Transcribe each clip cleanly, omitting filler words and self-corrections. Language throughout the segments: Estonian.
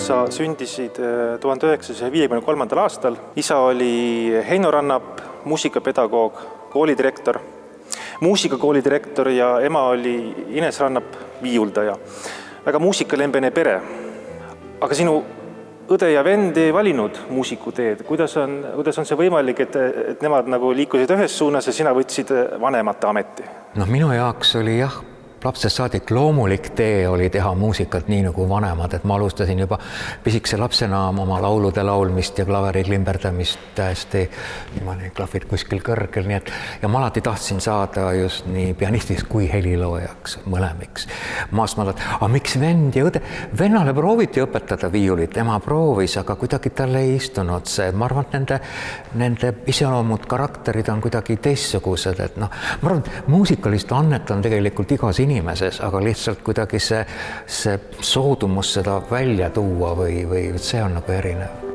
sa sündisid 1953. aastal. Isa oli Heino Rannap, muusikapedagoog, koolidirektor, muusikakooli direktor ja ema oli Ines Rannap, viiuldaja. Väga muusikalembene pere. Aga sinu õde ja vend ei valinud muusikuteed. Kuidas on see võimalik, et nemad nagu liikusid ühes suunas ja sina võtsid vanemate ameti? Minu jaoks oli lapsest saadik loomulik tee oli teha muusikat nii nagu vanemad, et ma alustasin juba pisikese lapsena oma laulude laulmist ja klaveri klimberdamist täiesti niimoodi klahvid kuskil kõrgel, nii et ja ma alati tahtsin saada just nii pianistiks kui heliloojaks, mõlemiks. Maasmaalad, miks vend ja õde? Vennale prooviti õpetada viiulit, ema proovis, aga kuidagi talle ei istunud see. Ma arvan, et nende iseloomud, karakterid on kuidagi teistsugused, et ma arvan, et muusikalist annet on tegelikult igas inimeses, aga lihtsalt kuidagi see soodumus seda välja tuua või see on nagu erinev.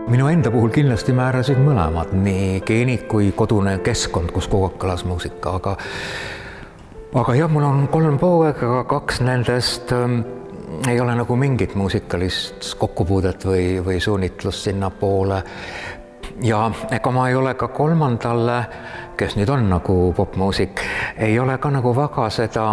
Minu enda puhul kindlasti määrasid mõlemad, nii geenid kui kodune keskkond, kus kogu aeg kõlas muusika, aga jah, mul on 3 poega, aga 2 nendest ei ole nagu mingit muusikalist kokkupuudet või suunitlust sinna poole. Ja ega ma ei ole ka 3. kes nüüd on nagu popmuusik, ei ole ka nagu väga seda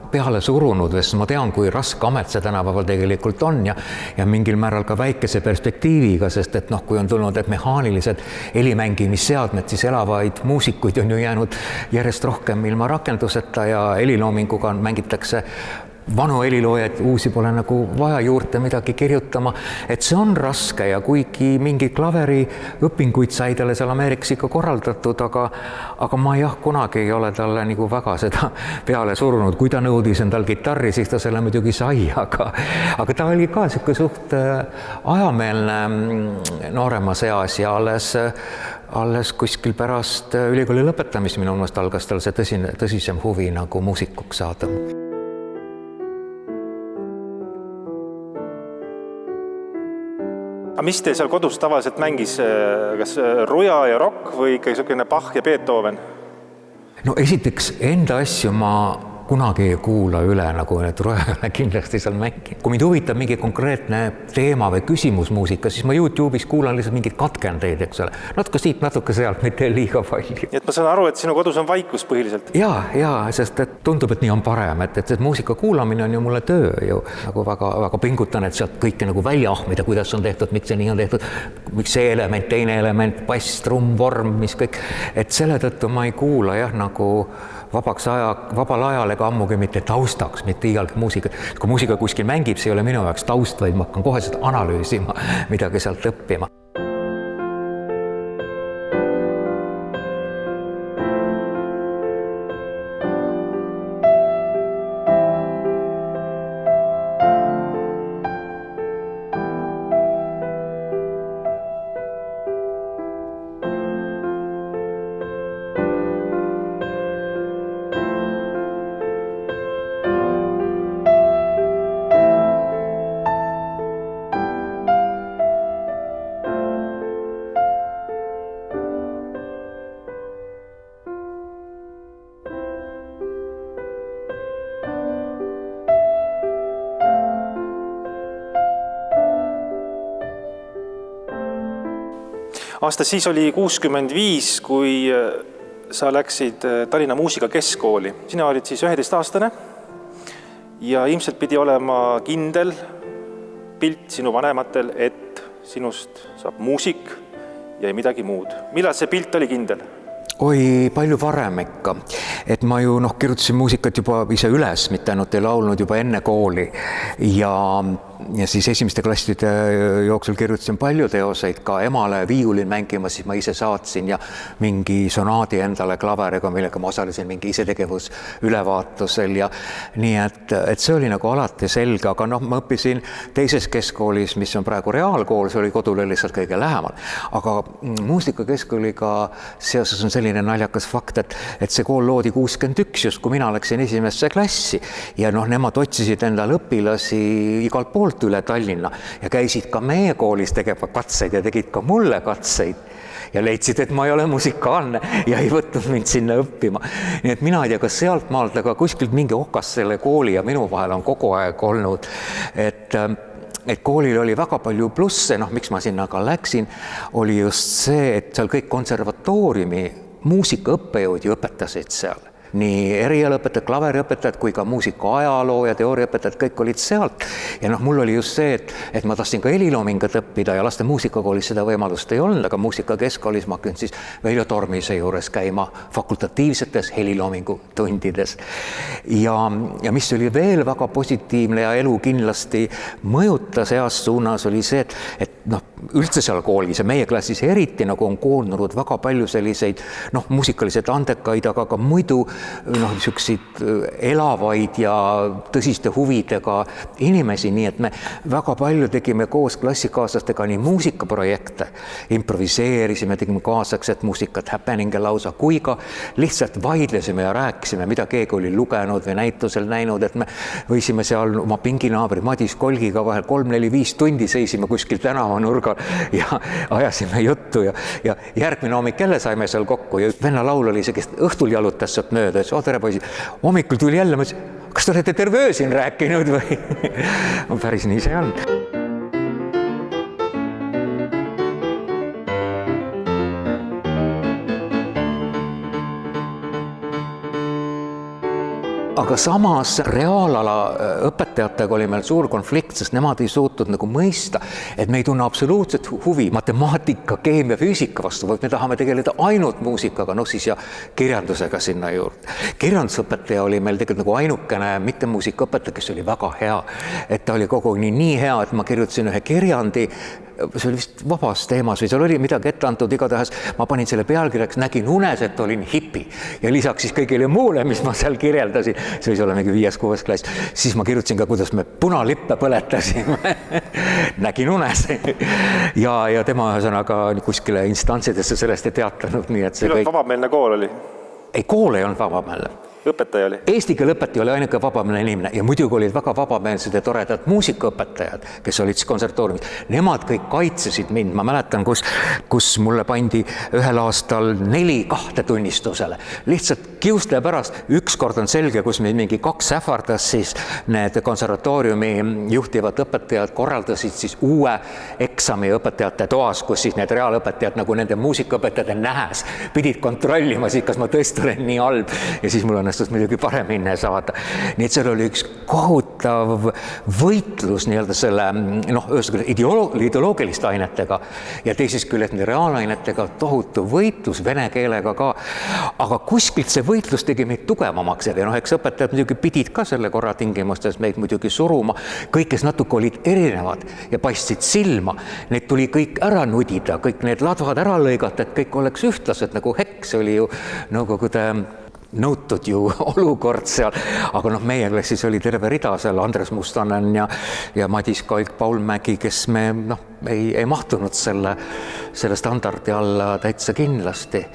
peale surunud, sest ma tean, kui raske amet see tänapäeval tegelikult on ja mingil määral ka väikese perspektiiviga, sest et kui on tulnud mehaanilised helimängimisseadmed, siis elavaid muusikuid on ju jäänud järjest rohkem ilma rakenduseta ja heliloominguga mängitakse vanu heliloojaid, uusi pole nagu vaja juurde midagi kirjutama, et see on raske ja kuigi mingi klaveri õpinguid sai talle seal Ameerikas ikka korraldatud, aga ma kunagi ei ole talle nagu väga seda peale surunud. Kui ta nõudis endal kitarri, siis ta selle muidugi sai, aga ta oli ka siuke suht ajameelne nooremas eas ja alles kuskil pärast ülikooli lõpetamist minu meelest algas tal see tõsisem huvi nagu muusikuks saada. Aga mis te seal kodus tavaliselt mängis? Kas ruja ja rock või ikka selline Bach ja Beethoven? Esiteks enda asju ma kunagi ei kuula üle, nagu need ruja kindlasti seal mängin. Kui mind huvitab mingi konkreetne teema või küsimus muusika, siis ma YouTube'is kuulan lihtsalt mingid katkendeid, eks ole. Natuke siit, natuke sealt, mitte liiga palju. Et ma saan aru, et sinu kodus on vaikus põhiliselt. Ja, sest et tundub, et nii on parem, et muusika kuulamine on ju mulle töö ju. Nagu väga pingutan, et sealt kõike nagu välja ahmida, kuidas on tehtud, miks see nii on tehtud, miks see element, teine element, bass, trumm, vorm, mis kõik. Et selle tõttu ma ei kuula nagu vabal ajal ega ammugi mitte taustaks, mitte iialgi muusika. Kui muusika kuskil mängib, see ei ole minu jaoks taust, vaid ma hakkan kohe seda analüüsima, midagi sealt õppima. Aasta siis oli 65, kui sa läksid Tallinna muusikakeskkooli. Sina olid siis 11-aastane ja ilmselt pidi olema kindel pilt sinu vanematel, et sinust saab muusik ja ei midagi muud. Millal see pilt oli kindel? Oi, palju varem ikka. Et ma ju kirjutasin muusikat juba ise üles, mitte ainult ei laulnud juba enne kooli ja ja siis esimeste klasside jooksul kirjutasin palju teoseid, ka emale viiulil mängima, siis ma ise saatsin ja mingi sonaadi endale klaveriga, millega ma osalesin mingi isetegevus ülevaatusel ja nii, et see oli nagu alati selge, aga noh, ma õppisin teises keskkoolis, mis on praegu reaalkool, see oli kodule lihtsalt kõige lähemal. Aga muusikakeskkooliga seoses on selline naljakas fakt, et see kool loodi 61, just kui mina läksin esimesse klassi ja noh, nemad otsisid endale õpilasi igalt poolt üle Tallinna ja käisid ka meie koolis tegema katseid ja tegid ka mulle katseid ja leidsid, et ma ei ole musikaalne ja ei võtnud mind sinna õppima. Nii et mina ei tea, kas sealt maalt, aga kuskilt mingi okas selle kooli ja minu vahel on kogu aeg olnud, et koolil oli väga palju plusse, noh, miks ma sinna ka läksin, oli just see, et seal kõik konservatooriumi muusikaõppejõud ju õpetasid seal. Nii erialaõpetajad, klaveriõpetajad kui ka muusika ajaloo ja teooriaõpetajad, kõik olid sealt. Ja noh, mul oli just see, et ma tahtsin ka heliloomingut õppida ja laste muusikakoolis seda võimalust ei olnud, aga muusikakeskkoolis ma hakkan siis Veljo Tormise juures käima fakultatiivsetes heliloomingu tundides. Ja mis oli veel väga positiivne ja elu kindlasti mõjutas heas suunas oli see, et noh, üldse seal koolis ja meie klassis eriti nagu on koondunud väga palju selliseid noh, muusikaliselt andekaid, aga ka muidu noh, niisuguseid elavaid ja tõsiste huvidega inimesi, nii et me väga palju tegime koos klassikaaslastega nii muusikaprojekte, improviseerisime, tegime kaasakset muusikat, happening'e lausa, kui ka lihtsalt vaidlesime ja rääkisime, mida keegi oli lugenud või näitusel näinud, et me võisime seal oma pinginaabri Madis Kolgiga vahel 3-4-5 tundi seisime kuskil tänavanurgal ja ajasime juttu ja järgmine hommik jälle saime seal kokku ja venna laul oli see, kes õhtul jalutas sealt mööda, et tere poisid, hommikul tuli jälle, ma ütlesin, kas te olete terve öö siin rääkinud või? Päris nii see on. Aga samas reaalala õpetajatega oli meil suur konflikt, sest nemad ei suutnud nagu mõista, et me ei tunne absoluutset huvi matemaatika, keemia, füüsika vastu, vaid me tahame tegeleda ainult muusikaga, noh siis ja kirjandusega sinna juurde. Kirjandusõpetaja oli meil tegelikult nagu ainukene mitte muusikaõpetaja, kes oli väga hea, et ta oli kogu nii hea, et ma kirjutasin ühe kirjandi, see oli vist vabas teemas või seal oli midagi ette antud, igatahes ma panin selle pealkirjaks, nägin unes, et olin hipi ja lisaks siis kõigile muule, mis ma seal kirjeldasin, see võis olla mingi 5-6 klass, siis ma kirjutasin ka, kuidas me punalippe põletasime nägin unes ja tema ühesõnaga kuskile instantsidesse sellest ei teatanud, nii et see kõik... Vabameelne kool oli? Ei, kool ei olnud vabameelne. Õpetaja oli? Eesti keele õpetaja oli ainuke vabameelne inimene ja muidugi olid väga vabameelsed ja toredad muusikaõpetajad, kes olid konservatooriumis. Nemad kõik kaitsesid mind. Ma mäletan, kus mulle pandi ühel aastal 4 2 tunnistusele. Lihtsalt kiuste pärast. Ükskord on selge, kus meil mingi 2 ähvardas, siis need konservatooriumi juhtivad õpetajad korraldasid siis uue eksami õpetajate toas, kus siis need reaalõpetajad nagu nende muusikaõpetajate nähes pidid kontrollima siis, kas ma tõesti olen nii halb ja siis mul õnnestus muidugi paremini saada. Nii et seal oli üks kohutav võitlus nii-öelda selle ideoloogiliste ainetega ja teisest küljest reaalainetega tohutu võitlus vene keelega ka. Aga kuskilt see võitlus tegi meid tugevamaks ja eks õpetajad muidugi pidid ka selle korra tingimustes meid muidugi suruma. Kõik, kes natuke olid erinevad ja paistsid silma, need tuli kõik ära nudida, kõik need ladvad ära lõigata, et kõik oleks ühtlased nagu heks oli ju Nõukogude nõutud ju olukord seal, aga meie klassis oli terve rida seal Andres Mustonen ja Madis Kolk, Paul Mägi, kes me ei mahtunud selle standardi alla täitsa kindlasti.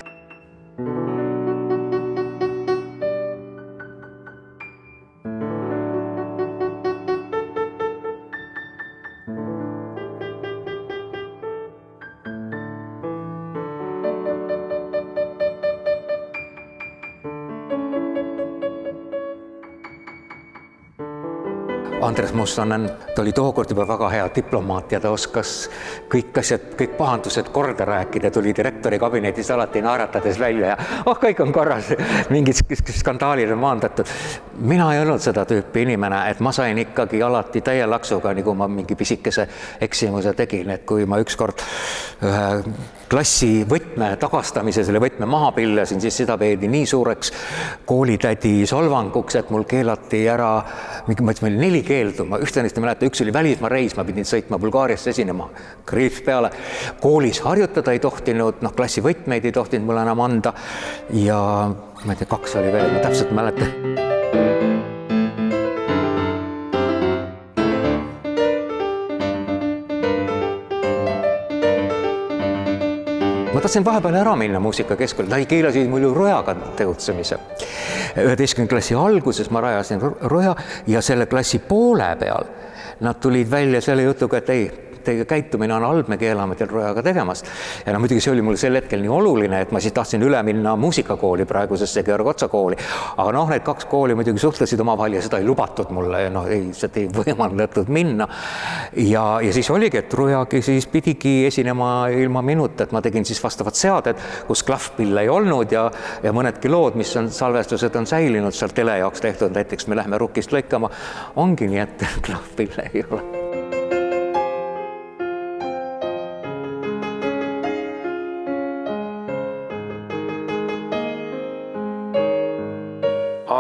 Andres Mustonen, ta oli tookord juba väga hea diplomaat ja ta oskas kõik asjad, kõik pahandused korda rääkida, tuli direktori kabinetis alati naeratades välja ja kõik on korras, mingid skandaalid on maandatud. mina ei olnud seda tüüpi inimene, et ma sain ikkagi alati täie laksuga, nagu ma mingi pisikese eksimuse tegin, et kui ma ükskord ühe klassi võtme tagastamise, selle võtme maha pillasin, siis seda peedi nii suureks koolitädi solvanguks, et mul keelati ära, ma ütlen, 4 keeldu, ma ühte neist ei mäleta, üks oli välismaa reis, ma pidin sõitma Bulgaariasse esinema, kriips peale, koolis harjutada ei tohtinud, klassi võtmeid ei tohtinud mulle enam anda ja ma ei tea, 2 oli veel, ma täpselt mäletan. Ma tahtsin vahepeal ära minna muusikakeskkoolis, ta ei keelasid mul ju Rojaga tegutsemise. 11. klassi alguses ma rajasin Roja ja selle klassi poole peal nad tulid välja selle jutuga, et ei, teie käitumine on halb, me keelame teil Rojaga tegemast. Ja muidugi see oli mul sel hetkel nii oluline, et ma siis tahtsin üle minna muusikakooli praegusesse Georg Otsa kooli. Aga need 2 kooli muidugi suhtlesid omavahel ja seda ei lubatud mulle ja seda ei võimaldatud minna. Ja siis oligi, et Rojagi siis pidigi esinema ilma minuta, et ma tegin siis vastavad seaded, kus klahvpille ei olnud ja mõnedki lood, mis on salvestused on säilinud seal tele jaoks tehtud, näiteks me lähme Rukkist lõikama, ongi nii, et klahvpille ei ole.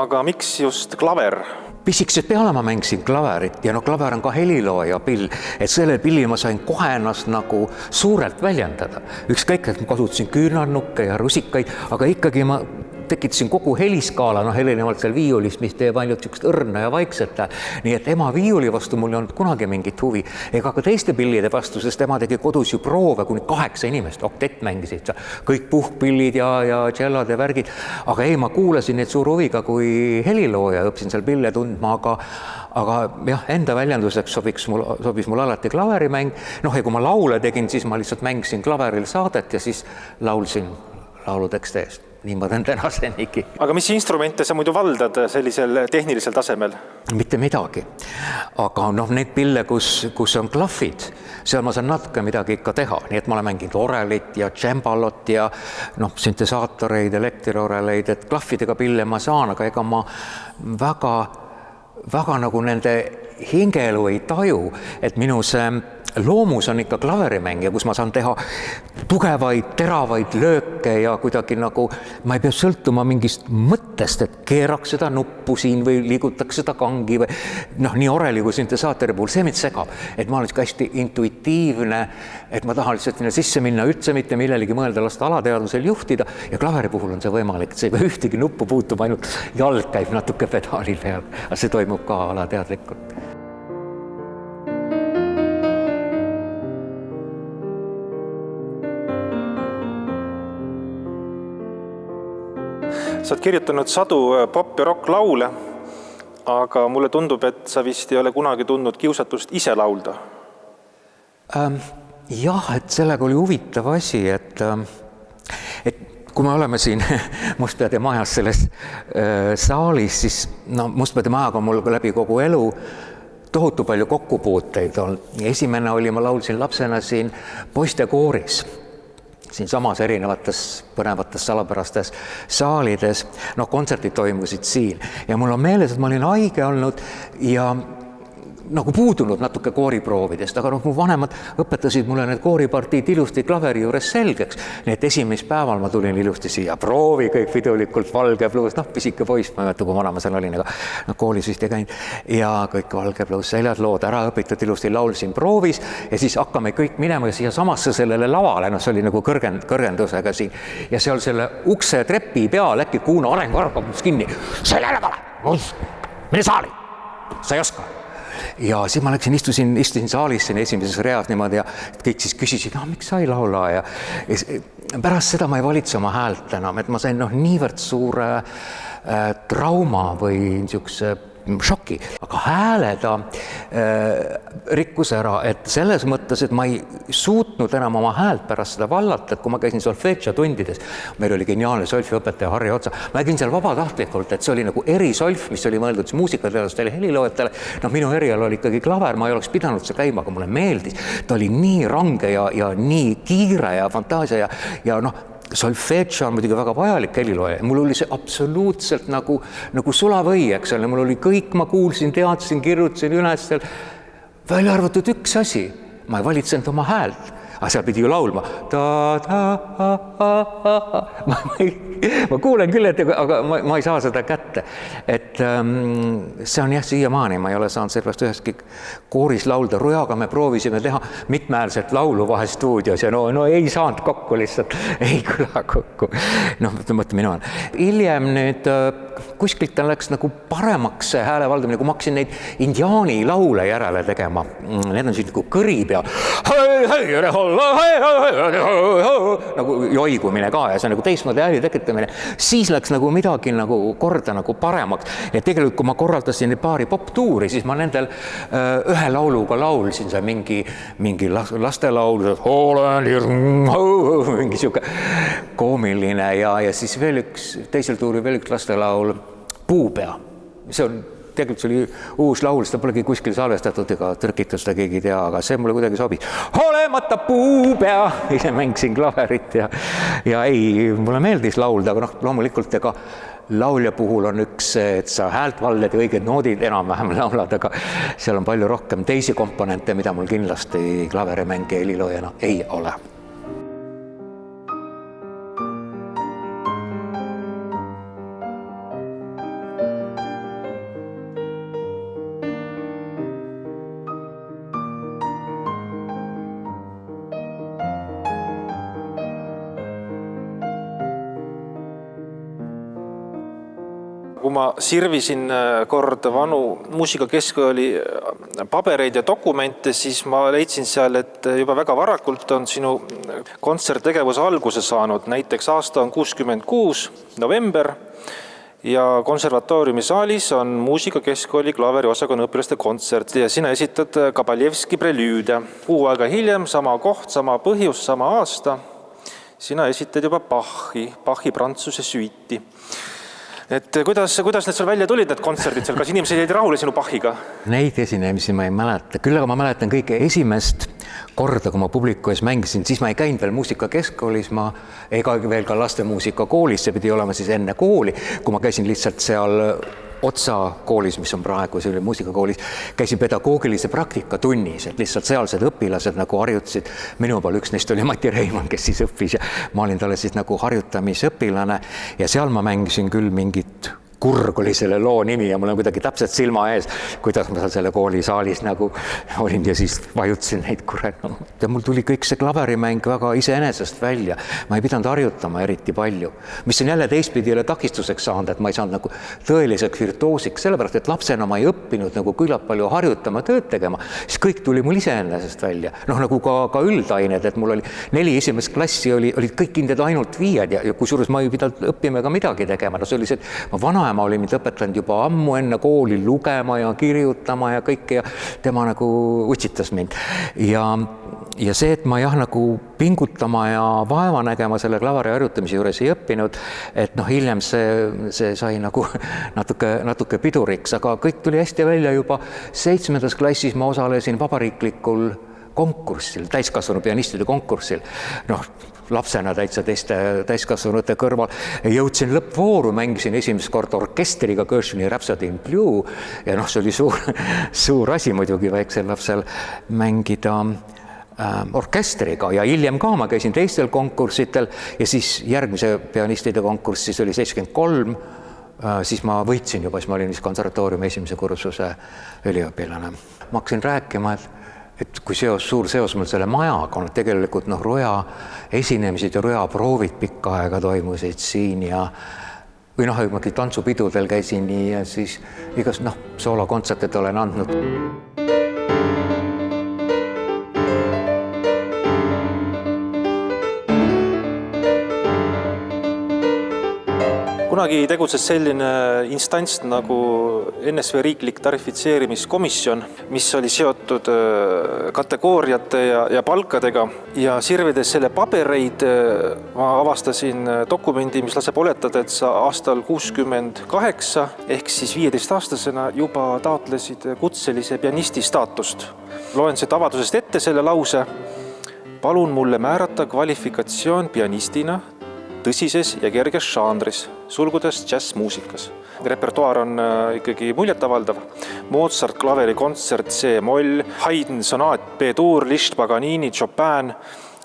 Aga miks just klaver? Pisikesed peale ma mängisin klaverit ja klaver on ka helilooja pill, et selle pilli ma sain kohe ennast nagu suurelt väljendada. Ükskõik, et ma kasutasin küünarnukke ja rusikaid, aga ikkagi ma tekitasin kogu heliskaala, erinevalt seal viiulist, mis teeb ainult sükst õrna ja vaikset. Nii et ema viiuli vastu mul ei olnud kunagi mingit huvi, ega ka teiste pillide vastu, sest ema tegi kodus ju proove kuni 8 inimest, oktett mängisid, kõik puhkpillid ja tšellad ja värgid, aga ei, ma kuulasin neid suur huviga kui helilooja, õppisin seal pille tundma, aga jah, enda väljenduseks sobis mul alati klaverimäng. Ja kui ma laule tegin, siis ma lihtsalt mängisin klaveril saadet ja siis laulsin laulutekste eest. Nii ma teen tänasenigi. Aga mis instrumente sa muidu valdad sellisel tehnilisel tasemel? Mitte midagi. Aga need pille, kus on klahvid, seal ma saan natuke midagi ikka teha. Nii et ma olen mänginud orelit ja džembalot ja syntesaatoreid, elektrioreleid, et klahvidega pille ma saan, aga ega ma väga nagu nende hingelu ei taju, et minu see loomus on ikka klaverimäng ja kus ma saan teha tugevaid, teravaid lööke ja kuidagi nagu ma ei pea sõltuma mingist mõttest, et keeraks seda nuppu siin või liigutaks seda kangi või nii oreli kui syntesaatori puhul, see mind segab, et ma olen hästi intuitiivne, et ma tahan lihtsalt sinna sisse minna, üldse mitte millelegi mõelda, lasta alateadvusel juhtida ja klaveri puhul on see võimalik, et see ei pea ühtegi nuppu puutub, ainult jalg käib natuke pedaali peal, aga see toimub ka alateadlikult. Sa oled kirjutanud sadu pop- ja rock-laule, aga mulle tundub, et sa vist ei ole kunagi tundnud kiusatust ise laulda. Jah, et sellega oli huvitav asi, et kui me oleme siin Mustpeade majas selles saalis, siis Mustpeade majaga on mul läbi kogu elu tohutu palju kokkupuuteid olnud. Esimene oli, ma laulsin lapsena siin poistekooris. Siin samas erinevates põnevates salapärastes saalides, kontserdid toimusid siin ja mul on meeles, et ma olin haige olnud ja nagu puudunud natuke kooriproovidest, aga mu vanemad õpetasid mulle need kooripartiid ilusti klaveri juures selgeks. Nii et esimest päeval ma tulin ilusti siia proovi, kõik pidulikult valge pluus, pisike poiss, ma ei mõtle, kui vana ma seal olin, aga koolis vist ei käinud ja kõik valge pluus, seljad lood ära õpitud, ilusti laulsin proovis ja siis hakkame kõik minema siia samasse sellele lavale, see oli nagu kõrgendusega siin ja seal selle ukse trepi peal äkki Kuuno arenguarv kinni, selle vale, mine saali, sa ei oska. Ja siis ma läksin, istusin saalis siin esimeses reas niimoodi ja kõik siis küsisid, miks sa ei laula ja pärast seda ma ei valitse oma häält enam, et ma sain niivõrd suure trauma või niisuguse šoki, aga hääle ta rikkus ära, et selles mõttes, et ma ei suutnud enam oma häält pärast seda vallata, et kui ma käisin solfeggio tundides, meil oli geniaalne solfiõpetaja Harri Otsa, ma käin seal vabatahtlikult, et see oli nagu erisolf, mis oli mõeldud muusikateadlastele, heliloojatele, minu erial oli ikkagi klaver, ma ei oleks pidanud see käima, aga mulle meeldis, ta oli nii range ja nii kiire ja fantaasia ja solfeggio on muidugi väga vajalik helilooja. Mul oli see absoluutselt nagu sulavõi, eks ole. Mul oli kõik, ma kuulsin, teadsin, kirjutasin üles seal. Välja arvatud üks asi. Ma ei valitsenud oma häält. Aga seal pidi ju laulma. Ma kuulen küll, aga ma ei saa seda kätte. Et see on jah siiamaani, ma ei ole saanud sellepärast üheski kooris laulda. Rujaga me proovisime teha mitmeäälset laulu vahe stuudios ja no ei saanud kokku lihtsalt, ei kõla kokku. Mõtle minu on. Hiljem nüüd kuskilt läks nagu paremaks see hääle valdamine, kui ma hakkasin neid indiaani laule järele tegema. Need on siis nagu kõrib ja nagu joigumine ka ja see on nagu teistmoodi hääli tekitamine. Siis läks nagu midagi nagu korda nagu paremaks. Ja tegelikult, kui ma korraldasin paari poptuuri, siis ma nendel ühe lauluga laulsin see mingi lastelaul, mingi siuke koomiline ja siis veel teisel tuuril veel üks lastelaul Puupea. See on tegelikult see oli uus laul, seda polegi kuskil salvestatud ega tõrkitud seda keegi tea, aga see mulle kuidagi sobis. Olemata puupea! Ise mängisin klaverit ja ei, mulle meeldis laulda, aga loomulikult ega laulja puhul on üks, et sa häält valdad ja õiged noodid enam-vähem laulad, aga seal on palju rohkem teisi komponente, mida mul kindlasti klaverimängi heliloojana ei ole. Kui ma sirvisin kord vanu muusikakeskkooli pabereid ja dokumente, siis ma leidsin seal, et juba väga varakult on sinu kontserttegevuse alguse saanud. Näiteks aasta on 66 november ja konservatooriumi saalis on muusikakeskkooli klaveriosakonna õpilaste kontsert ja sina esitad Kabaljevski prelüüde. Kuu aega hiljem, sama koht, sama põhjus, sama aasta. Sina esitad juba Bachi prantsuse süiti. Et kuidas need sul välja tulid, need kontserdid seal? Kas inimesed jäid rahule sinu Bachiga? Neid esinemisi ma ei mäleta. Küll aga ma mäletan kõige esimest korda, kui ma publiku ees mängisin, siis ma ei käinud veel muusikakeskkoolis, ma ega veel ka lastemuusikakoolis, see pidi olema siis enne kooli, kui ma käisin lihtsalt seal Otsa koolis, mis on praegu, see oli muusikakoolis, käisin pedagoogilise praktika tunnis, et lihtsalt sealsed õpilased nagu harjutasid. Minu pool üks neist oli Mati Reimann, kes siis õppis ja ma olin talle siis nagu harjutamisõpilane ja seal ma mängisin küll mingit Kurg oli selle loo nimi ja mul on kuidagi täpselt silma ees, kuidas ma seal selle kooli saalis nagu olin ja siis vajutasin neid kurenu. Ja mul tuli kõik see klaverimäng väga iseenesest välja. Ma ei pidanud harjutama eriti palju. Mis on jälle teistpidi jälle takistuseks saanud, et ma ei saanud nagu tõeliseks virtuosiks, sellepärast, et lapsena ma ei õppinud nagu küllap palju harjutama, tööd tegema. Siis kõik tuli mul iseenesest välja. Nagu ka üldained, et mul oli 4 esimest klassi olid kõik kindlad ainult 5 ja kusjuures ma ei pidanud õppima ega midagi tegema. See oli see, et ma ma olin mind õpetanud juba ammu enne kooli lugema ja kirjutama ja kõike ja tema nagu utsitas mind. Ja see, et ma nagu pingutama ja vaeva nägema selle klavari harjutamise juures ei õppinud, et hiljem see sai nagu natuke piduriks, aga kõik tuli hästi välja juba 7. klassis ma osalesin vabariiklikul konkursil, täiskasvanu pianistide konkursil. Lapsena täitsa teiste täiskasvanute kõrval. Jõudsin lõppvooru, mängisin esimest korda orkestriga Gershwini Rhapsody in Blue ja see oli suur asi muidugi väiksel lapsel mängida orkestriga ja hiljem ka ma käisin teistel konkursitel ja siis järgmise pianistide konkurss siis oli 73, siis ma võitsin juba, siis ma olin konservatooriumi esimese kursuse üliõpilane. Ma hakkasin rääkima, et kui suur seos mul selle majaga on, tegelikult Roja esinemised ja Roja proovid pikka aega toimusid siin ja või tantsupidudel käisin nii ja siis igas soolokontserdid olen andnud. Kunagi tegutses selline instants nagu NSV riiklik tarifitseerimiskomisjon, mis oli seotud kategooriate ja palkadega ja sirvides selle pabereid ma avastasin dokumendi, mis laseb oletada, et sa aastal 68 ehk siis 15-aastasena juba taotlesid kutselise pianisti staatust. Loen seda avaldusest ette selle lause. Palun mulle määrata kvalifikatsioon pianistina tõsises ja kerges žanris, sulgudes džässmuusikas. Repertuaar on ikkagi muljetavaldav. Mozart, klaverikontsert, C-moll, Haydn, sonaat, B-tuur, Liszt, Paganini, Chopin,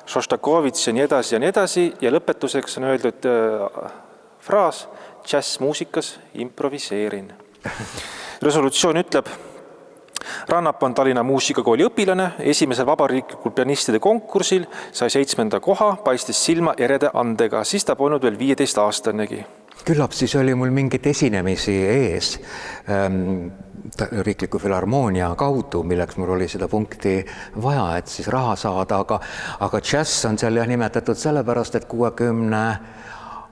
Šostakovitš ja nii edasi ja lõpetuseks on öeldud fraas džässmuusikas improviseerin. Resolutsioon ütleb, Rannap on Tallinna muusikakooli õpilane, esimesel vabariiklikul pianistide konkursil sai 7. koha, paistis silma erede andega, siis ta polnud veel 15-aastanegi. Küllap siis oli mul mingit esinemisi ees riikliku filharmoonia kaudu, milleks mul oli seda punkti vaja, et siis raha saada, aga džäss on seal nimetatud sellepärast, et 68.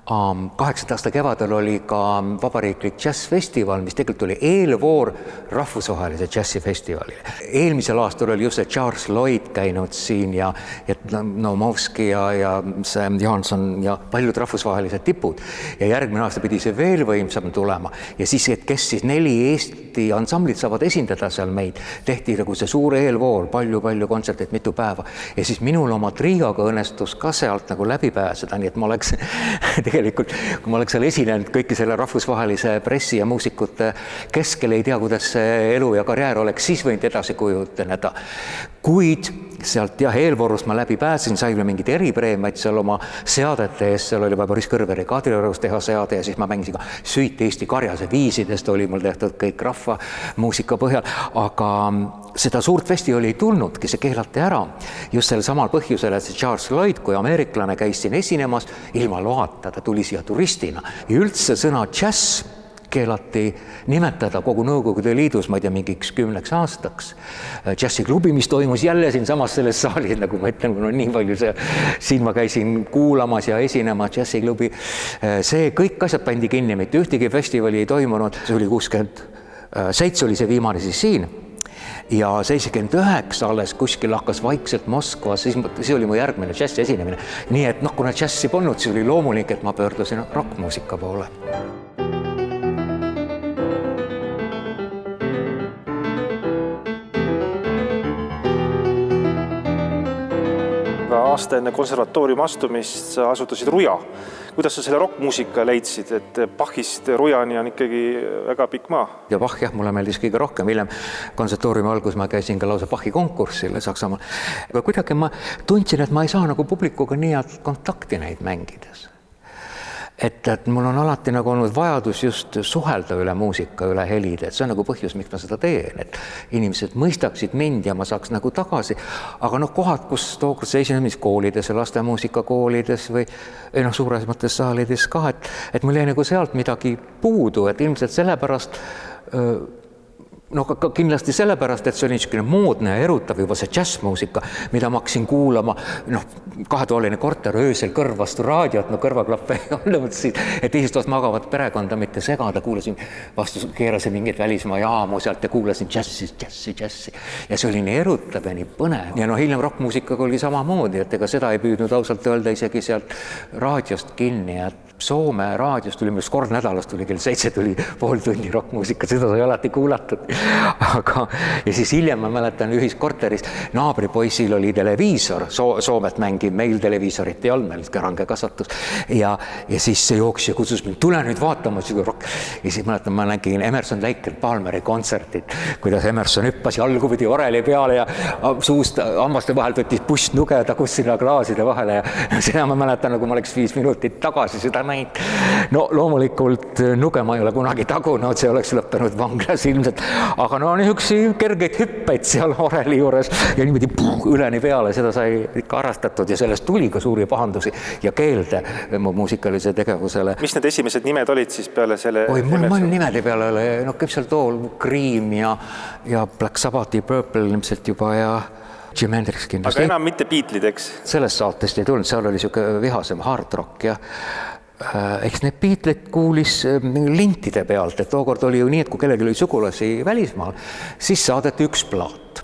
aasta kevadel oli ka vabariiklik džässfestival, mis tegelikult oli eelvoor rahvusvahelise džässifestivalile. Eelmisel aastal oli just Charles Lloyd käinud siin ja Nomovski ja see Johansson ja paljud rahvusvahelised tipud. Ja järgmine aasta pidi see veel võimsam tulema. Ja siis, et kes siis 4 Eesti ansamblit saavad esindada seal meid, tehti nagu see suur eelvoor, palju kontserteid, mitu päeva. Ja siis minul oma trioga õnnestus ka sealt nagu läbi pääseda, nii et ma oleks tegelikult, kui ma oleks seal esinenud kõiki selle rahvusvahelise pressi ja muusikute keskel, ei tea, kuidas see elu ja karjäär oleks siis võinud edasi kujuteneda. Kuid sealt eelvoorust ma läbi pääsin, sain mingid eripreemiaid seal oma seadete ees, seal oli Boris Kõrveri Kadriorus teha seade ja siis ma mängisin ka Süit Eesti karjase viisidest, oli mul tehtud kõik rahva muusika põhjal, aga seda suurt festivali ei tulnudki, see keelati ära just sel samal põhjusel, et see Charles Lloyd, kui ameeriklane käis siin esinemas, ilma loata, ta tuli siia turistina ja üldse sõna džäss keelati nimetada kogu Nõukogude Liidus, ma ei tea, mingiks 10 aastaks. Džässiklubi, mis toimus jälle siin samas selles saalis, nagu ma ütlen, no nii palju siin ma käisin kuulamas ja esinema džässiklubi. See kõik asjad pandi kinni, mitte ühtegi festivali ei toimunud, see oli 67 oli see viimane siis siin. Ja 79 alles kuskil hakkas vaikselt Moskvas, siis oli mu järgmine džässi esinemine. Nii et kuna džässi polnud, siis oli loomulik, et ma pöördusin rockmuusika poole. Aasta enne konservatooriumi astumist asutasid Ruja. Kuidas sa selle rockmuusika leidsid, et Bachist Rujani on ikkagi väga pikk maa? Ja Bach, mulle meeldis kõige rohkem. Hiljem konservatooriumi algus ma käisin ka lausa Bachi konkursile Saksamaal. Aga kuidagi ma tundsin, et ma ei saa nagu publikuga nii head kontakti neid mängides. Et mul on alati nagu olnud vajadus just suhelda üle muusika, üle helide, et see on nagu põhjus, miks ma seda teen, et inimesed mõistaksid mind ja ma saaks nagu tagasi, aga kohad, kus tookord see esinemiskoolides ja lastemuusikakoolides või suures mõttes saalides ka, et mul jäi nagu sealt midagi puudu, et ilmselt sellepärast kindlasti sellepärast, et see oli niisugune moodne ja erutav juba see džässmuusika, mida ma hakkasin kuulama, kahetoaline korter öösel kõrv vastu raadiot, kõrvaklappe ei olnud siin, et teisest magavat perekonda mitte segada, kuulasin vastu, keerasin mingeid välismaa jaamu sealt ja kuulasin džässi. Ja see oli nii erutav ja nii põnev. Ja hiljem rockmuusikaga oli samamoodi, et ega seda ei püüdnud ausalt öelda isegi sealt raadiost kinni, et Soome raadios tuli meil kord nädalas tuli kell 7 tuli pool tunni rockmuusika, seda sai alati kuulatud. Ja siis hiljem ma mäletan ühiskorteris naabripoisil oli televiisor, Soomet mängib, meil televiisorit ei olnud, meil range kasvatus. Ja siis see jooks ja kutsus mind, tule nüüd vaatama rock. Ja siis mäletan, ma nägin Emerson Lake Palmeri kontsertit, kuidas Emerson hüppas jalgu pidi oreli peale ja suust hammaste vahel võttis pust nuge, tagus sinna klaaside vahele ja seda ma mäletan, nagu ma oleks 5 minutit tagasi seda näinud. Loomulikult nuge ma ei ole kunagi tagunud, see oleks lõppenud vanglas ilmselt, aga niisugusi kergeid hüppeid seal oreli juures ja niimoodi üleni peale, seda sai ikka arrastatud ja sellest tuli ka suuri pahandusi ja keelde muusikalise tegevusele. Mis need esimesed nimed olid siis peale selle? Mul nimede peale oli, kõik seal tool, Cream ja Black Sabbathi, Purple ilmselt juba ja Jim Hendrix kindlasti. Aga enam mitte Beatled, eks? Sellest saatest ei tulnud, seal oli niisugune vihasem hard rock ja eks need Beatleid kuulis lintide pealt, et tookord oli ju nii, et kui kellelgi oli sugulasi välismaal, siis saadeti üks plaat.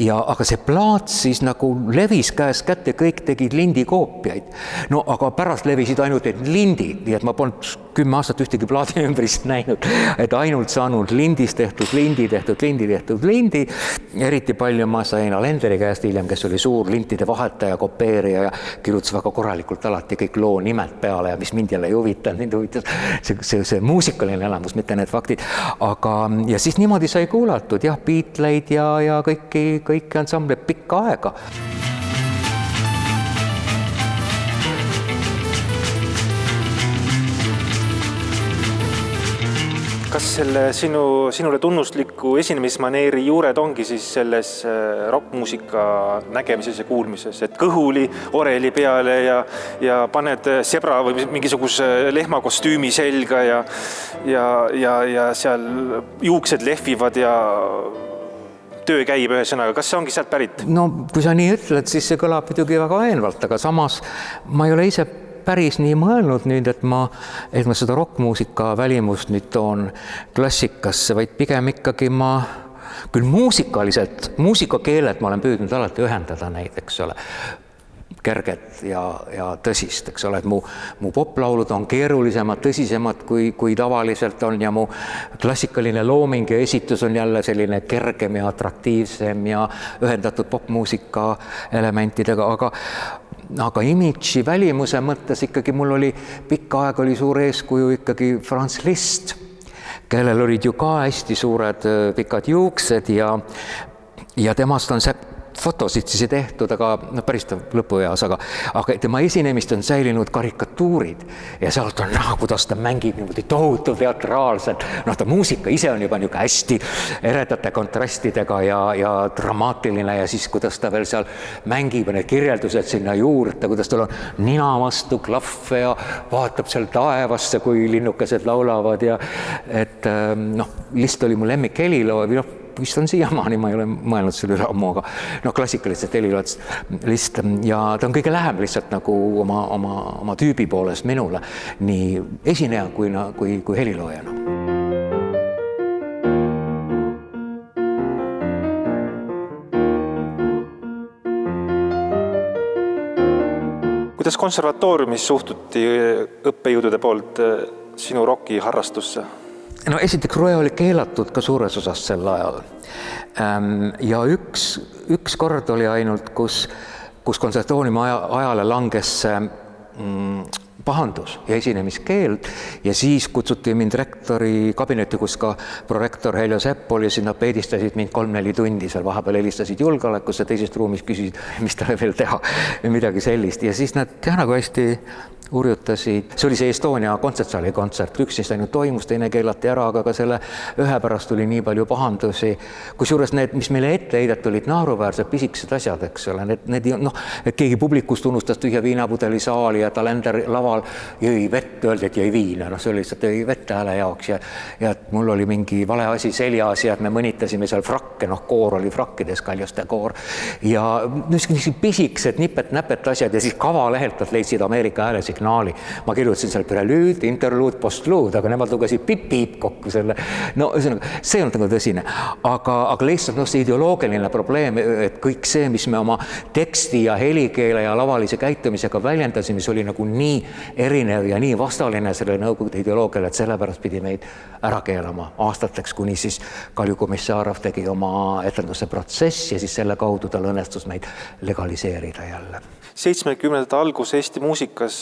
aga see plaat siis nagu levis käest kätte, kõik tegid lindikoopiaid. No aga pärast levisid ainult need lindid, nii et ma polnud 10 aastat ühtegi plaadi ümbrist näinud, et ainult saanud lindist tehtud lindi. Eriti palju ma sain Alenderi käest hiljem, kes oli suur lintide vahetaja, kopeerija ja kirjutas väga korralikult alati kõik loo nimed peale ja mis mind jälle ei huvitanud, mind huvitas see muusikaline elamus, mitte need faktid. Ja siis niimoodi sai kuulatud jah, Beatleid ja kõiki ansamble pikka aega. Kas selle sinule tunnusliku esinemismaneeri juured ongi siis selles rockmuusika nägemises ja kuulmises, et kõhuli oreli peale ja paned sebra või mingisuguse lehmakostüümi selga ja seal juuksed lehvivad ja töö käib ühesõnaga. Kas see ongi sealt pärit? No kui sa nii ütled, siis see kõlab muidugi väga veenvalt, aga samas ma ei ole ise päris nii mõelnud nüüd, et ma seda rockmuusika välimust nüüd toon klassikasse, vaid pigem ikkagi ma küll muusikaliselt, muusikakeeled ma olen püüdnud alati ühendada neid, eks ole, kerget ja tõsist, eks ole, et mu poplaulud on keerulisemad, tõsisemad kui tavaliselt on ja mu klassikaline looming ja esitus on jälle selline kergem ja atraktiivsem ja ühendatud popmuusika elementidega, aga imidži välimuse mõttes ikkagi mul oli pikka aega oli suur eeskuju ikkagi Franz Liszt, kellel olid ju ka hästi suured pikad juuksed ja temast on see fotosid siis ei tehtud, aga päris lõpueas, aga tema esinemist on säilinud karikatuurid ja sealt on näha, kuidas ta mängib niimoodi tohutu teatraalselt. Ta muusika ise on juba niisugune hästi eredate kontrastidega ja dramaatiline ja siis kuidas ta veel seal mängib ja need kirjeldused sinna juurde, kuidas tal on nina vastu klahve ja vaatab seal taevasse, kui linnukesed laulavad ja et Liszt oli mu lemmik heliloo või vist on siiamaani, ma ei ole mõelnud selle üle ammu, aga klassikalisest heliloojast Liszt ja ta on kõige lähem lihtsalt nagu oma tüübi poolest minule, nii esineja kui heliloojana. Kuidas konservatooriumis suhtuti õppejõudude poolt sinu roki harrastusse? No esiteks Roe oli keelatud ka suures osas sel ajal ja üks kord oli ainult, kus konservatooriumi ajale langes pahandus ja esinemiskeeld ja siis kutsuti mind rektori kabinetti, kus ka prorektor Heljo Sepp oli, siis nad peedistasid mind 3-4 tundi, seal vahepeal helistasid julgeolekusse, teisest ruumis küsisid, mis talle veel teha ja midagi sellist ja siis nad nagu hästi urjutasid, see oli see Estonia kontsertsaali kontsert, üks neist ainult toimus, teine keelati ära, aga ka selle ühe pärast tuli nii palju pahandusi, kusjuures need, mis meile ette heidet olid naeruväärsed pisikesed asjad, eks ole, need et keegi publikust unustas tühja viinapudeli saali ja Talender laval jõi vett, öeldi, et jõi viina, see oli lihtsalt jõi vett hääle jaoks ja et mul oli mingi vale asi seljas ja et me mõnitasime seal frakke, koor oli frakkides, Kaljuste koor ja niisugused pisikesed nipet-näpet asjad ja siis kavalehelt leidsid Ameerika hääle signaali. Ma kirjutasin seal prelüüd, interluud, postluud, aga nemad lugesid piip-piip kokku selle. See on nagu tõsine. Aga lihtsalt see ideoloogiline probleem, et kõik see, mis me oma teksti ja helikeele ja lavalise käitumisega väljendasime, see oli nagu nii erinev ja nii vastaline selle nõukogude ideoloogiale, et sellepärast pidi meid ära keelama aastateks, kuni siis Kalju Komissarov tegi oma etenduse protsess ja siis selle kaudu tal õnnestus meid legaliseerida jälle. 70. algus Eesti muusikas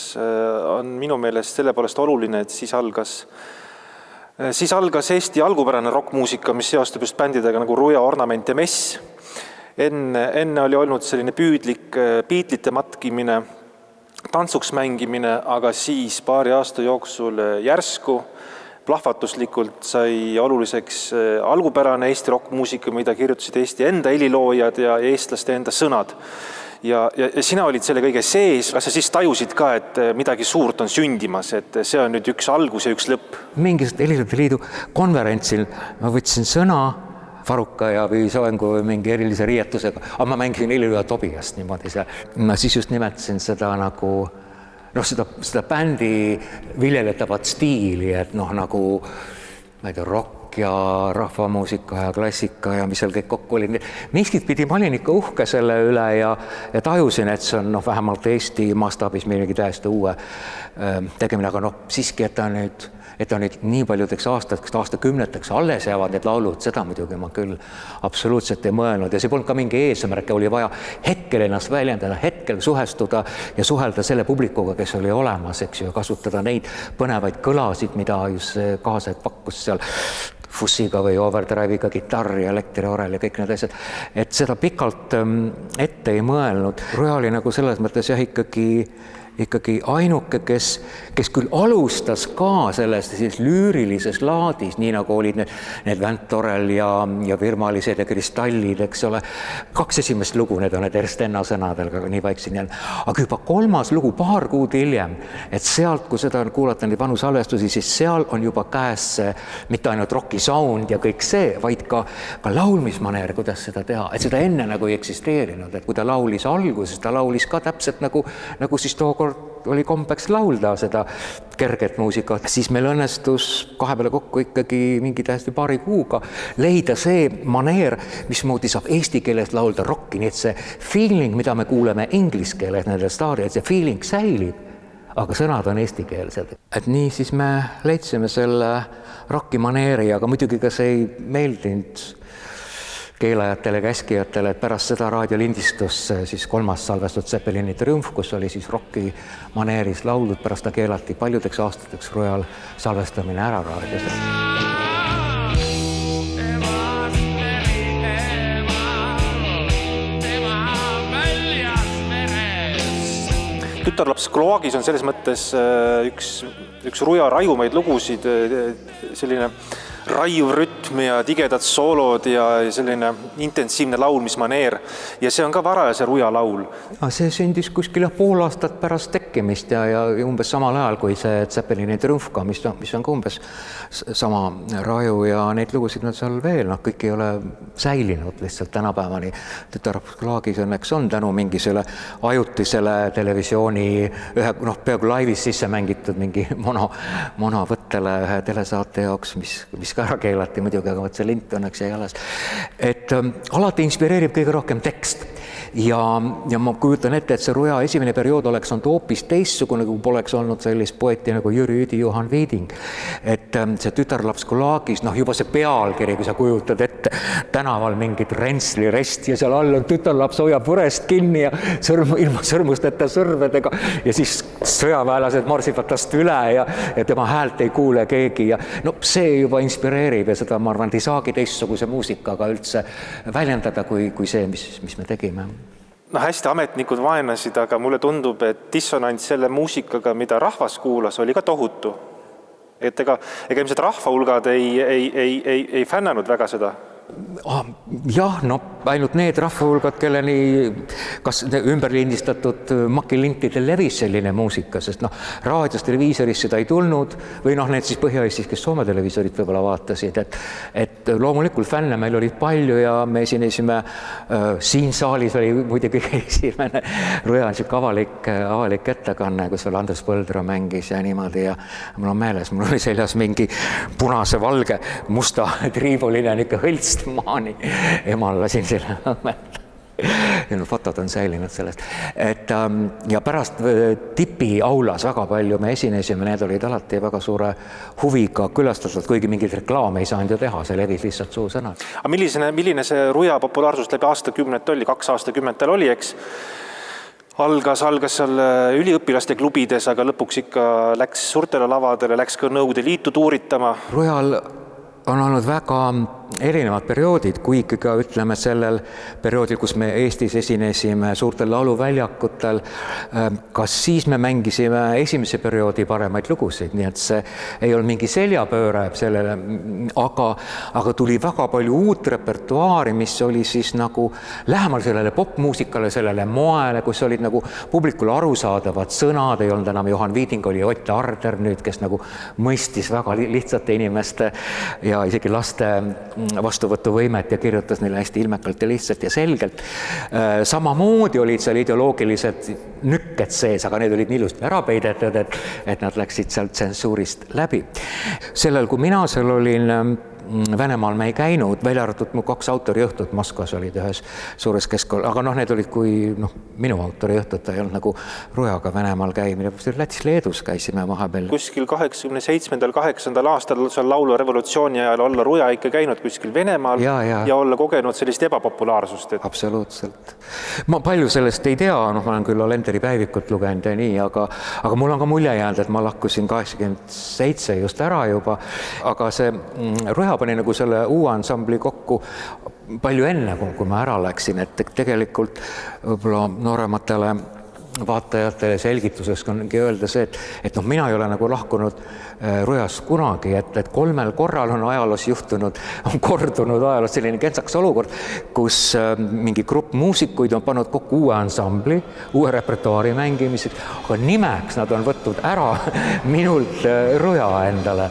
on minu meelest selle poolest oluline, et siis algas Eesti algupärane rockmuusika, mis seostub just bändidega nagu Ruja, Ornament ja Mess. Enne oli olnud selline püüdlik Beatlite matkimine, tantsuks mängimine, aga siis paari aasta jooksul järsku plahvatuslikult sai oluliseks algupärane Eesti rockmuusika, mida kirjutasid Eesti enda heliloojad ja eestlaste enda sõnad. Ja sina olid selle kõige sees, kas sa siis tajusid ka, et midagi suurt on sündimas, et see on nüüd üks algus ja üks lõpp? Mingist Heliloojate Liidu konverentsil ma võtsin sõna Faruka ja või Soengu või mingi erilise riietusega, aga ma mängisin Helilooja Tobiast niimoodi seal. Ma siis just nimetasin seda nagu seda bändi viljeletavat stiili, et nagu ma ei tea, rock rokk ja rahvamuusika ja klassika ja mis seal kõik kokku oli. Miskit pidi ma olin ikka uhke selle üle ja tajusin, et see on vähemalt Eesti mastaabis millegi täiesti uue tegemine, aga siiski, et ta nüüd nii paljudeks aastakümneteks alles jäävad need laulud, seda muidugi ma küll absoluutselt ei mõelnud ja see polnud ka mingi eesmärk, oli vaja hetkel ennast väljendada, hetkel suhestuda ja suhelda selle publikuga, kes oli olemas, eks ju, kasutada neid põnevaid kõlasid, mida just kaasaeg pakkus seal fussiga või overdrive'iga kitarr ja elektriorel ja kõik need asjad, et seda pikalt ette ei mõelnud. Roja oli nagu selles mõttes jah ikkagi ainuke, kes küll alustas ka sellest lüürilises laadis, nii nagu olid need Vänt Torel ja Virmalised ja Kristallid, eks ole. 2 esimest lugu, need on need Erstenna sõnadel, nii vaiksin jälle. Aga juba 3. lugu, paar kuud hiljem, et sealt, kui seda kuulata neid vanu salvestusi, siis seal on juba käes mitte ainult rocki sound ja kõik see, vaid ka laulmismaneer, kuidas seda teha. Et seda enne nagu ei eksisteerinud, et kui ta laulis alguses, ta laulis ka täpselt nagu siis tookord oli kombeks laulda seda kerget muusikat, siis meil õnnestus 2 peale kokku ikkagi mingi täiesti paari kuuga leida see maneer, mismoodi saab eesti keeles laulda rocki, nii et see feeling, mida me kuuleme inglise keeles nendel staadil, see feeling säilib, aga sõnad on eestikeelsed. Et nii siis me leidsime selle rocki maneeri, aga muidugi ka see ei meeldinud keelajatele, käskijatele, et pärast seda raadiolindistus siis 3. salvestud Zeppelini Triumf, kus oli siis rocki maneeris laulud, pärast ta keelati paljudeks aastateks Rojal salvestamine ära raadios. Tütarlaps Kloagis on selles mõttes üks Roja raiumaid lugusid, selline raiuv rütm ja tigedad soolod ja selline intensiivne laulmismaneer ja see on ka varajase Roja laul. See sündis kuskil pool aastat pärast tekkimist ja umbes samal ajal kui see Zeppelini Triumf ka, mis on ka umbes sama raju ja neid lugusid on seal veel, kõik ei ole säilinud lihtsalt tänapäevani. Tütarlaps Kloagis õnneks on tänu mingi selle ajutisele televisiooni peaaegu laivis sisse mängitud mingi monovõttele ühe telesaate jaoks, mis ka ära keelati muidugi, aga see lint õnneks jäi alles. Et alati inspireerib kõige rohkem tekst ja ma kujutan ette, et see Roja esimene periood oleks olnud hoopis teistsugune, kui poleks olnud sellist poeti nagu Jüri Üdi, Juhan Viiding. Et see Tütarlaps Kloagis, juba see pealkiri, kui sa kujutad ette tänaval mingit Rentsli resti ja seal all on tütarlaps hoiab võrest kinni ja ilma sõrmusteta sõrvedega ja siis sõjaväelased marsivad tast üle ja tema häält ei kuule keegi ja see juba inspireerib ja seda ma arvan, et ei saagi teistsuguse muusikaga üldse väljendada kui see, mis me tegime. Hästi ametnikud vaenasid, aga mulle tundub, et dissonants selle muusikaga, mida rahvas kuulas, oli ka tohutu. Et ega ilmselt rahvahulgad ei fännanud väga seda. Jah, ainult need rahvahulgad, kelleni kas ümberlindistatud makilintidel levis selline muusika, sest raadios, televiisoris seda ei tulnud või need siis Põhja-Eestis, kes Soome televiisorit võib-olla vaatasid, et loomulikult fänne meil olid palju ja me esinesime siin saalis oli muidugi esimene Roja avalik ettekanne, kus veel Andres Põldra mängis ja niimoodi ja mul on meeles, mul oli seljas mingi punase valge musta triibuline ikka hõlst maani. Emal lasin selle õmmelt. Fotod on säilinud sellest. Ja pärast Tipi aulas väga palju me esinesime, need olid alati väga suure huviga külastatud, kuigi mingid reklaame ei saanud ju teha, see levis lihtsalt suusõna. Aga milline see Roja populaarsus läbi aastakümnet oli? 2 aastakümnetel oli, eks? Algas seal üliõpilaste klubides, aga lõpuks ikka läks suurtele lavadele, läks ka Nõukogude Liitu tuuritama. Rojal on olnud väga erinevad perioodid, kui ikkagi ütleme sellel perioodil, kus me Eestis esinesime suurtel lauluväljakutel, kas siis me mängisime esimese perioodi paremaid lugusid, nii et see ei olnud mingi seljapööre sellele, aga tuli väga palju uut repertuaari, mis oli siis nagu lähemal sellele popmuusikale, sellele moele, kus olid nagu publikule arusaadavad sõnad, ei olnud enam Juhan Viiding, oli Ott Arder nüüd, kes nagu mõistis väga lihtsate inimeste ja isegi laste vastuvõtuvõimet ja kirjutas neile hästi ilmekalt ja lihtsalt ja selgelt. Samamoodi olid seal ideoloogilised nükked sees, aga need olid nii ilusti ära peidetud, et nad läksid sealt tsensuurist läbi. Sellel, kui mina seal olin, Venemaal me ei käinud, välja arvatud mu 2 autoriõhtut Moskvas olid ühes suures keskkool, aga need olid kui minu autoriõhtut, ta ei olnud nagu Rujaga Venemaal käimine, Lätis-Leedus käisime vahepeal. Kuskil 87-8 aastal seal laulu revolutsiooni ajal olla Ruja ikka käinud kuskil Venemaal ja olla kogenud sellist ebapopulaarsust. Absoluutselt. Ma palju sellest ei tea, ma olen küll Alenderi päevikut lugenud ja nii, aga mul on ka mulje jäänud, et ma lahkusin 87 just ära juba, aga see Ruja pani nagu selle uue ansambli kokku palju enne, kui ma ära läksin, et tegelikult võib-olla noorematele vaatajatele selgituseks ongi öelda see, et mina ei ole nagu lahkunud Rujast kunagi, et 3 korral on ajaloos juhtunud, on kordunud ajaloos selline kentsaks olukord, kus mingi grupp muusikuid on pannud kokku uue ansambli, uue repertuaari mängimiseks, aga nimeks nad on võtnud ära minult Ruja endale.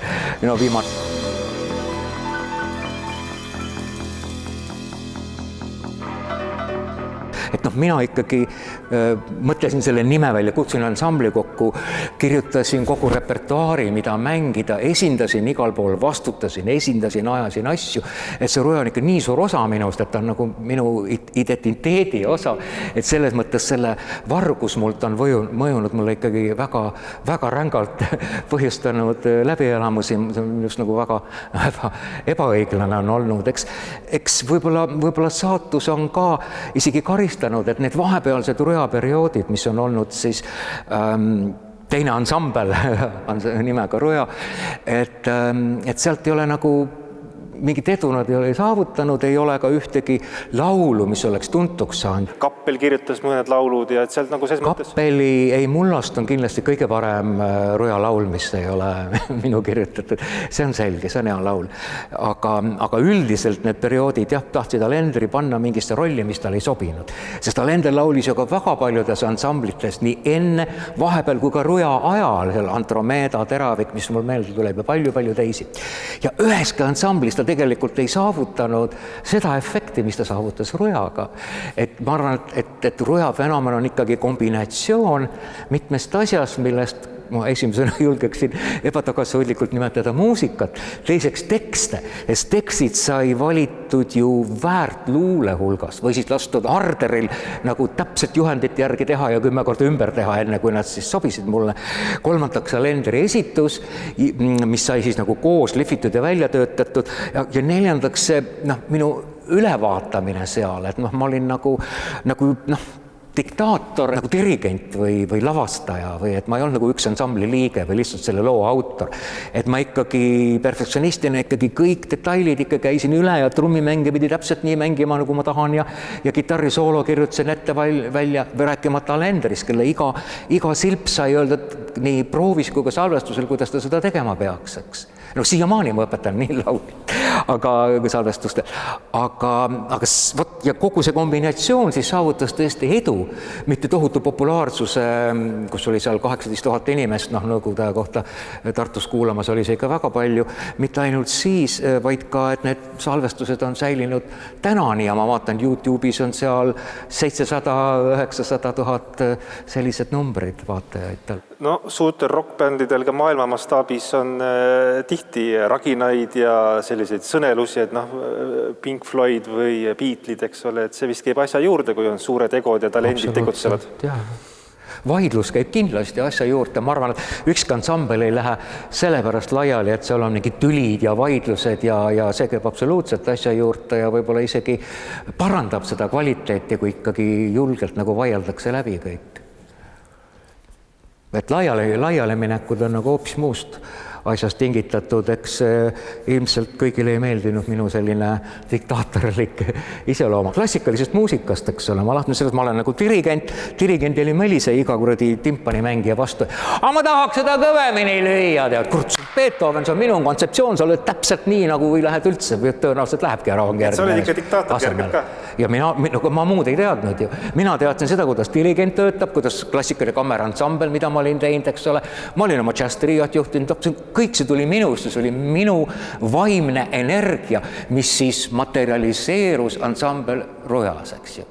Et mina ikkagi mõtlesin selle nime välja, kutsun ansambli kokku, kirjutasin kogu repertuaari, mida mängida, esindasin igal pool, vastutasin, ajasin asju, et see Ruja on ikka nii suur osa minust, et ta on nagu minu identiteedi osa, et selles mõttes selle vargus mult on mõjunud mulle ikkagi väga, väga rängalt põhjustanud läbielamusi, just nagu väga ebaõiglane on olnud. Eks võib-olla saatus on ka isegi karistanud, et need vahepealsed Ruja perioodid, mis on olnud siis teine ansambel on nimega Ruja, et sealt ei ole nagu mingit edu nad ei ole saavutanud, ei ole ka ühtegi laulu, mis oleks tuntuks saanud. Kappel kirjutas mõned laulud ja et sealt nagu ses mõttes... Kappeli ei mullast on kindlasti kõige parem Ruja laul, mis ei ole minu kirjutatud. See on selge, see on hea laul. Aga üldiselt need perioodid tahtsid Alenderi panna mingisse rolli, mis tal ei sobinud. Sest Alender laulis ju ka väga paljudes ansamblites nii enne, vahepeal kui ka Ruja ajal, Andromeda, Teravik, mis mul meelde tuleb ja palju teisi. Ja üheski ansamblis ta tegelikult ei saavutanud seda efekti, mis ta saavutas Rujaga. Et ma arvan, et Ruja fenomen on ikkagi kombinatsioon mitmest asjast, millest ma esimesena julgeksin ebatagasihoidlikult nimetada muusikat, teiseks tekste, sest tekstid sai valitud ju väärt luule hulgas või siis lastud Arderil nagu täpselt juhendit järgi teha ja 10 korda ümber teha, enne kui nad siis sobisid mulle. Kolmandaks Alenderi esitus, mis sai siis nagu koos lihvitud ja välja töötatud ja neljandaks see minu ülevaatamine seal, et ma olin nagu diktaator, nagu dirigent või lavastaja või et ma ei olnud nagu üks ansambli liige või lihtsalt selle loo autor. Et ma ikkagi perfektsionistina ikkagi kõik detailid ikka käisin üle ja trummimänge pidi täpselt nii mängima, nagu ma tahan ja kitarri soolo kirjutasin ette välja või rääkimata Alenderis, kelle iga silp sai öelda nii proovis kui ka salvestusel, kuidas ta seda tegema peaks, eks. Siiamaani ma õpetan nii laulid, aga salvestustel. Aga ja kogu see kombinatsioon siis saavutas tõesti edu, mitte tohutu populaarsuse, kus oli seal 18 000 inimest, Nõukogude kohta Tartus kuulamas oli see ikka väga palju, mitte ainult siis, vaid ka, et need salvestused on säilinud tänani ja ma vaatan, YouTube'is on seal 700-900 000 sellised numbrid vaatajaid. Suurtel rockbändidel ka maailma mastaabis on tihti raginaid ja selliseid sõnelusi, et Pink Floyd või Beatlesid, eks ole, et see vist käib asja juurde, kui on suured egod ja talendid tegutsevad. Vaidlus käib kindlasti asja juurde. Ma arvan, et ükski ansambel ei lähe sellepärast laiali, et seal on mingid tülid ja vaidlused ja see käib absoluutselt asja juurde ja võib-olla isegi parandab seda kvaliteeti, kui ikkagi julgelt nagu vaieldakse läbi kõik. Et laialeminekud on nagu hoopis muust asjast tingitatud, eks ilmselt kõigile ei meeldinud minu selline diktaatorlik iselooma. Klassikalisest muusikast, eks ole, ma lahtun sellest, ma olen nagu dirigent oli Melise iga kuradi timpani mängija vastu. Aga ma tahaks seda kõvemini lüüa, tead, kurts, Beethoven, see on minu kontseptsioon, sa oled täpselt nii, nagu või lähed üldse, või tõenäoliselt lähebki ära. Sa oled ikka diktaator järgib ka? Ja ma muud ei teadnud ju. Mina teadsin seda, kuidas dirigent töötab, kuidas klassikaline kameransambel, mida ma olin teinud, eks ole. Ma olin oma jazz-triot juhtinud, kõik see tuli minust, see oli minu vaimne energia, mis siis materialiseerus ansambel Rujas, eks ju.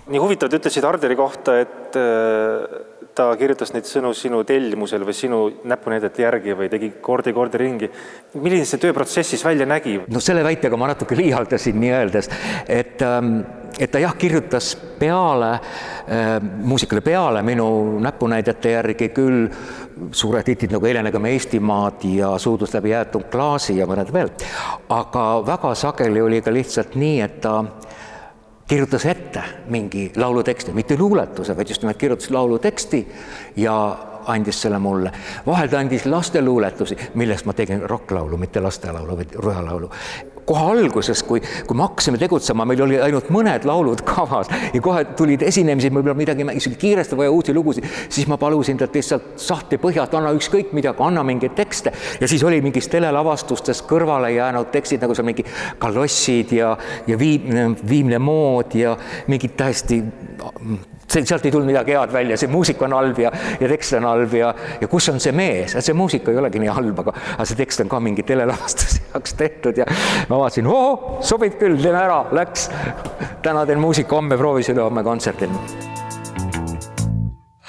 Nii huvitavad ütlesid Arderi kohta, et ta kirjutas neid sõnu sinu tellimusel või sinu näpunäidete järgi või tegi kordi ringi. Milline see tööprotsessis välja nägi? No selle väitega ma natuke liialdasin nii öeldes, et ta jah, kirjutas muusikale peale minu näpunäidete järgi küll suured hitid nagu Helenega me Eestimaad ja Suudlus läbi jäetud klaasi ja mõned veel, aga väga sageli oli ka lihtsalt nii, et ta kirjutas ette mingi lauluteksti, mitte luuletuse, vaid just nimelt kirjutas lauluteksti ja andis selle mulle. Vahel ta andis lasteluuletusi, millest ma tegin rocklaulu, mitte lastelaulu või rühalaulu. Kohe alguses, kui me hakkasime tegutsema, meil oli ainult mõned laulud kavas ja kohe tulid esinemised, meil midagi kiiresti vaja uusi lugusid, siis ma palusin talt lihtsalt sahtli põhjalt, anna ükskõik midagi, anna mingeid tekste ja siis oli mingist telelavastustest kõrvale jäänud tekstid, nagu seal mingi kalossid ja viimne mood ja mingid tähesti sealt ei tulnud midagi head välja, see muusik on halb ja tekst on halb ja kus on see mees, see muusika ei olegi nii halb, aga see tekst on ka mingi telelavastuse jaoks tehtud ja ma vaatasin, sobib küll, teeme ära, läks. Täna teen muusika, homme proovisin homme kontserdil.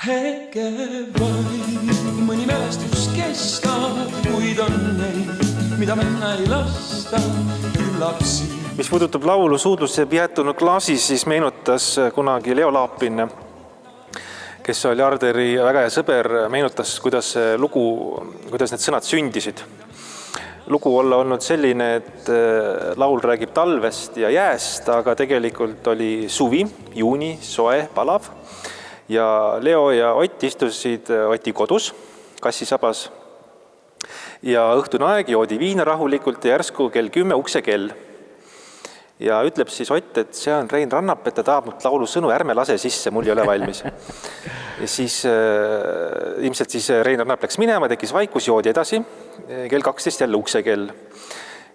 Hetke vaid mõni mälestus kestab, kuid on neid, mida minna ei lasta, küllap siin. Mis puudutab laulu Suudlus läbi jäetud klaasis, siis meenutas kunagi Leo Laapin, kes oli Arderi väga hea sõber, meenutas, kuidas need sõnad sündisid. Lugu olla olnud selline, et laul räägib talvest ja jääst, aga tegelikult oli suvi, juuni, soe, palav. Ja Leo ja Ott istusid Oti kodus, kassisabas. Ja õhtune aeg joodi viina rahulikult ja järsku kell 10 ukse kell. Ja ütleb siis Ott, et see on Rein Rannap, et ta tahab mult laulu sõnu, ärme lase sisse, mul ei ole valmis. Ja siis ilmselt siis Rein Rannap läks minema, tekkis vaikus, joodi edasi, kell 12 jälle ukse kell.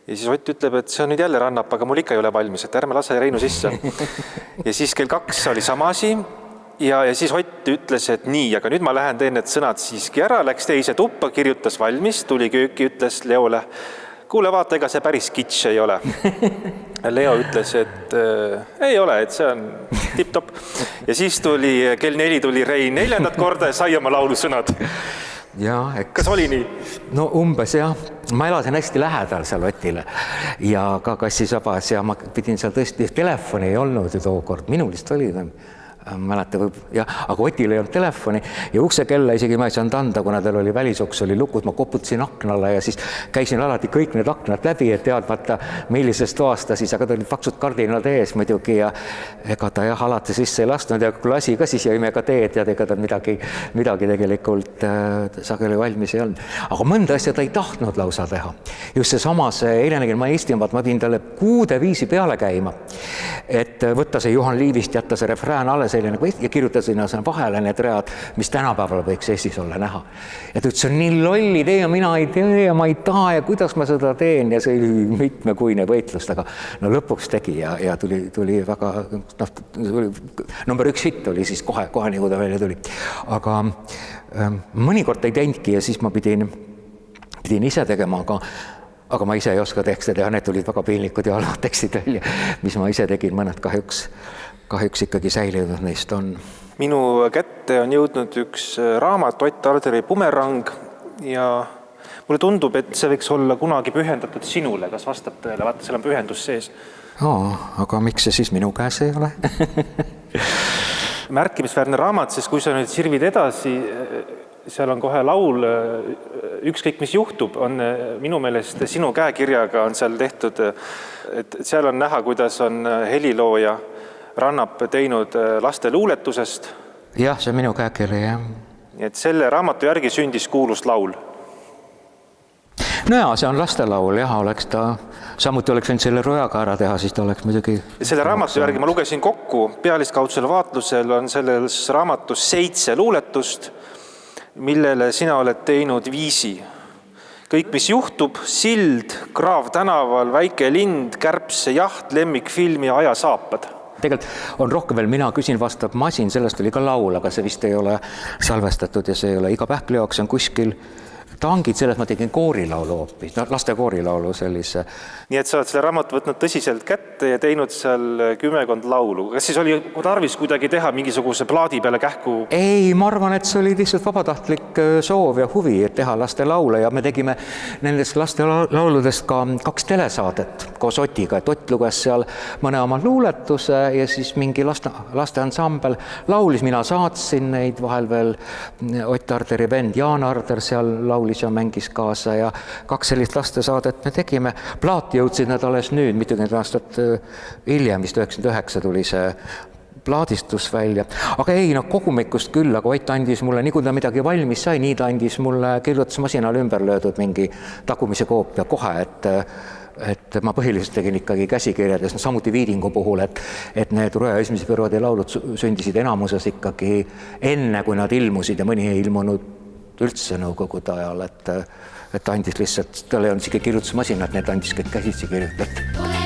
Ja siis Ott ütleb, et see on nüüd jälle Rannap, aga mul ikka ei ole valmis, et ärme lase Reinu sisse. Ja siis kell 2 oli sama asi ja siis Ott ütles, et nii, aga nüüd ma lähen teen need sõnad siiski ära, läks teise tuppa, kirjutas valmis, tuli kööki, ütles Leole, kuule vaata, ega see päris kitsch ei ole. Leo ütles, et ei ole, et see on tipp-top. Ja siis kell 4 tuli Rein 4. korda ja sai oma laulu sõnad. Kas oli nii? No umbes jah. Ma elasin hästi lähedal seal Otile ja ka kassisabas ja ma pidin seal tõesti, telefoni ei olnud ju tookord, minul vist oli mäleta võib, aga Otil ei olnud telefoni ja ukse kella isegi ma ei saanud anda, kuna tal oli välisuks, oli lukud, ma koputasin aknale ja siis käisin alati kõik need aknad läbi, et teadmata millisest toast ta siis, aga ta olid paksud kardinad ees muidugi ja ega ta jah, alati sisse ei lastnud ja kui lasi ka siis jõime ka teed ja ega ta midagi tegelikult sageli valmis ei olnud. Aga mõnda asja ta ei tahtnud lausa teha. Just see samas Helenega me Eestimaad, ma pidin talle kuude viisi peale käima, et võtta see Juhan Liivist, jätta see refrään alles ja kirjutasin vahele need read, mis tänapäeval võiks Eestis olla näha. Ja ta ütles, see on nii lolli tee ja mina ei tee ja ma ei taha ja kuidas ma seda teen ja see oli mitmekuine võitlust, aga no lõpuks tegi ja tuli väga, number 1 hitt oli siis kohe nii, kui ta välja tuli. Aga mõnikord ei teinudki ja siis ma pidin ise tegema, aga ma ise ei oska tekste teha, need tulid väga piinlikud ja halvad tekstid välja, mis ma ise tegin, mõned kahjuks ikkagi säilinud neist on. Minu kätte on jõudnud üks raamat Ott Arderi Bumerang ja mulle tundub, et see võiks olla kunagi pühendatud sinule, kas vastab tõele, vaata, seal on pühendus sees. Aga miks see siis minu käes ei ole? Märkimisväärne raamat, sest kui sa nüüd sirvid edasi, seal on kohe laul, ükskõik mis juhtub, on minu meelest sinu käekirjaga on seal tehtud, et seal on näha, kuidas on helilooja Rannap teinud laste luuletusest. Jah, see on minu käekiri, jah. Et selle raamatu järgi sündis kuulus laul. No jaa, see on lastelaul, jah, oleks ta, samuti oleks võinud selle rojaga ära teha, siis ta oleks muidugi... Selle raamatu järgi ma lugesin kokku, pealiskaudsel vaatlusel on selles raamatus 7 luuletust, millele sina oled teinud viisi. Kõik, mis juhtub, sild, kraav tänaval, väike lind, kärbse jaht, lemmikfilm ja ajasaapad. Tegelikult on rohkem veel, mina küsin, vastab masin, sellest oli ka laul, aga see vist ei ole salvestatud ja see ei ole iga pähkli jaoks, on kuskil tangid, selles ma tegin koorilaulu hoopis, laste koorilaulu sellise. Nii et sa oled selle raamatu võtnud tõsiselt kätte ja teinud seal 10 laulu. Kas siis oli tarvis kuidagi teha mingisuguse plaadi peale kähku? Ei, ma arvan, et see oli lihtsalt vabatahtlik soov ja huvi, et teha laste laule ja me tegime nendest laste lauludest ka 2 telesaadet koos Otiga, et Ott luges seal mõne oma luuletuse ja siis mingi laste ansambel laulis, mina saatsin neid, vahel veel Ott Arderi vend Jaan Arder seal laulis ja mängis kaasa ja 2 sellist lastesaadet me tegime. Plaati jõudsid nad alles nüüd, mitukümmend aastat hiljem, vist 99 tuli see plaadistus välja. Aga ei, kogumikust küll, aga Ott andis mulle, nii kui ta midagi valmis sai, nii ta andis mulle kirjutusmasinal ümber löödud mingi tagumise koopia kohe, et ma põhiliselt tegin ikkagi käsikirjades, samuti Viidingu puhul, et need Roja esimese perioodi laulud sündisid enamuses ikkagi enne, kui nad ilmusid ja mõni ei ilmunud üldse nõukogude ajal, et andis lihtsalt, tal ei olnud siuke kirjutusmasinat, need andis kõik käsitsi kirjutati.